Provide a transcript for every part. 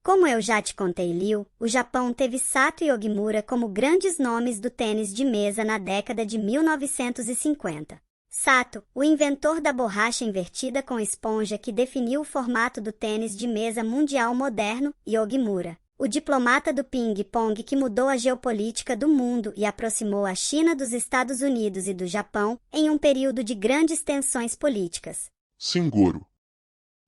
Como eu já te contei, Liu, o Japão teve Sato e Ogimura como grandes nomes do tênis de mesa na década de 1950. Sato, o inventor da borracha invertida com esponja que definiu o formato do tênis de mesa mundial moderno, e Ogimura, o diplomata do ping-pong que mudou a geopolítica do mundo e aproximou a China dos Estados Unidos e do Japão em um período de grandes tensões políticas. Sim, Goro.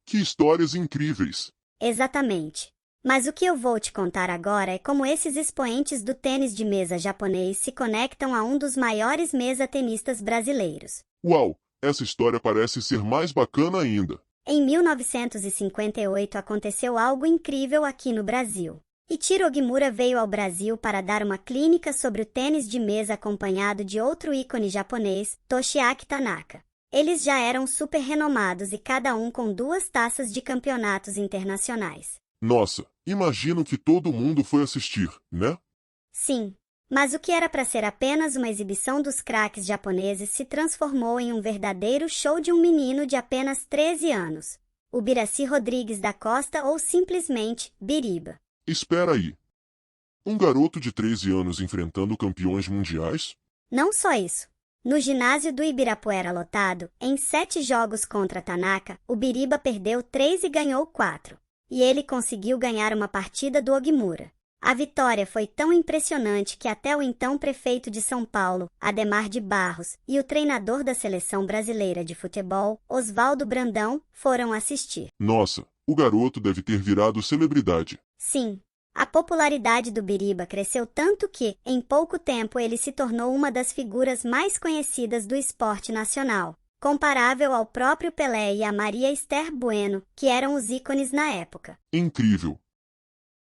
Que histórias incríveis! Exatamente. Mas o que eu vou te contar agora é como esses expoentes do tênis de mesa japonês se conectam a um dos maiores mesa-tenistas brasileiros. Uau, essa história parece ser mais bacana ainda. Em 1958 aconteceu algo incrível aqui no Brasil. Ichiro Ogimura veio ao Brasil para dar uma clínica sobre o tênis de mesa acompanhado de outro ícone japonês, Toshiaki Tanaka. Eles já eram super renomados e cada um com 2 taças de campeonatos internacionais. Nossa, imagino que todo mundo foi assistir, né? Sim, mas o que era para ser apenas uma exibição dos craques japoneses se transformou em um verdadeiro show de um menino de apenas 13 anos, o Biraci Rodrigues da Costa ou simplesmente Biriba. Espera aí. Um garoto de 13 anos enfrentando campeões mundiais? Não só isso. No ginásio do Ibirapuera lotado, em 7 jogos contra Tanaka, o Biriba perdeu 3 e ganhou 4. E ele conseguiu ganhar uma partida do Ogimura. A vitória foi tão impressionante que até o então prefeito de São Paulo, Adhemar de Barros, e o treinador da seleção brasileira de futebol, Oswaldo Brandão, foram assistir. Nossa, o garoto deve ter virado celebridade. Sim. A popularidade do Biriba cresceu tanto que, em pouco tempo, ele se tornou uma das figuras mais conhecidas do esporte nacional, comparável ao próprio Pelé e a Maria Esther Bueno, que eram os ícones na época. Incrível!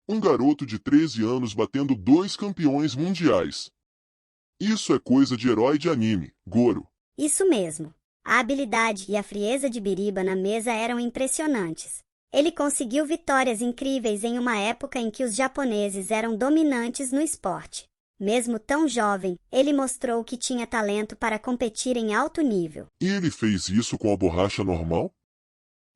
Um garoto de 13 anos batendo 2 campeões mundiais. Isso é coisa de herói de anime, Goro. Isso mesmo. A habilidade e a frieza de Biriba na mesa eram impressionantes. Ele conseguiu vitórias incríveis em uma época em que os japoneses eram dominantes no esporte. Mesmo tão jovem, ele mostrou que tinha talento para competir em alto nível. E ele fez isso com a borracha normal?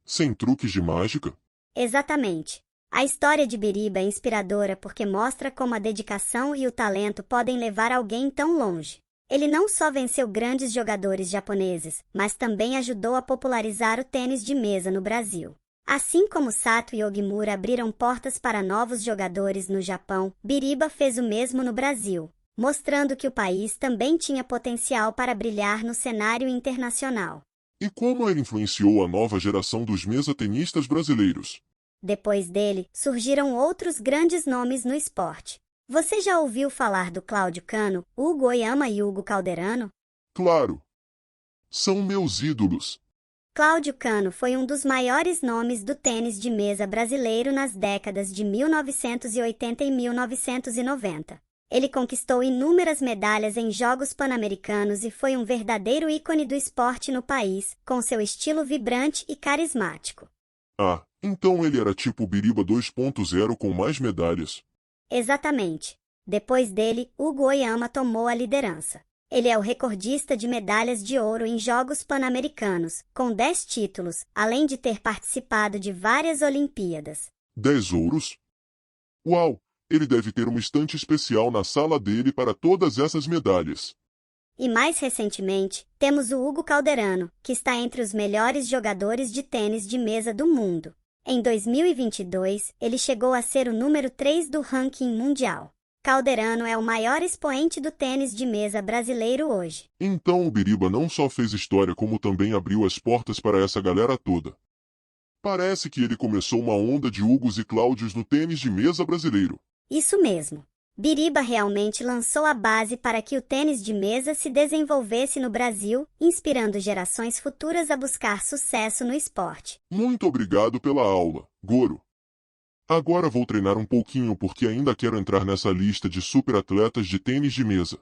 Sem truques de mágica? Exatamente. A história de Biriba é inspiradora porque mostra como a dedicação e o talento podem levar alguém tão longe. Ele não só venceu grandes jogadores japoneses, mas também ajudou a popularizar o tênis de mesa no Brasil. Assim como Sato e Ogimura abriram portas para novos jogadores no Japão, Biriba fez o mesmo no Brasil, mostrando que o país também tinha potencial para brilhar no cenário internacional. E como ele influenciou a nova geração dos mesa-tenistas brasileiros? Depois dele, surgiram outros grandes nomes no esporte. Você já ouviu falar do Cláudio Cano, Hugo Oyama e Hugo Calderano? Claro! São meus ídolos. Cláudio Cano foi um dos maiores nomes do tênis de mesa brasileiro nas décadas de 1980 e 1990. Ele conquistou inúmeras medalhas em Jogos Pan-Americanos e foi um verdadeiro ícone do esporte no país, com seu estilo vibrante e carismático. Ah, então ele era tipo o Biriba 2.0 com mais medalhas. Exatamente. Depois dele, Hugo Oyama tomou a liderança. Ele é o recordista de medalhas de ouro em Jogos Pan-Americanos, com 10 títulos, além de ter participado de várias Olimpíadas. 10 ouros? Uau! Ele deve ter uma estante especial na sala dele para todas essas medalhas. E mais recentemente, temos o Hugo Calderano, que está entre os melhores jogadores de tênis de mesa do mundo. Em 2022, ele chegou a ser o número 3 do ranking mundial. Calderano é o maior expoente do tênis de mesa brasileiro hoje. Então o Biriba não só fez história como também abriu as portas para essa galera toda. Parece que ele começou uma onda de Hugos e Cláudios no tênis de mesa brasileiro. Isso mesmo. Biriba realmente lançou a base para que o tênis de mesa se desenvolvesse no Brasil, inspirando gerações futuras a buscar sucesso no esporte. Muito obrigado pela aula, Goro. Agora vou treinar um pouquinho porque ainda quero entrar nessa lista de superatletas de tênis de mesa.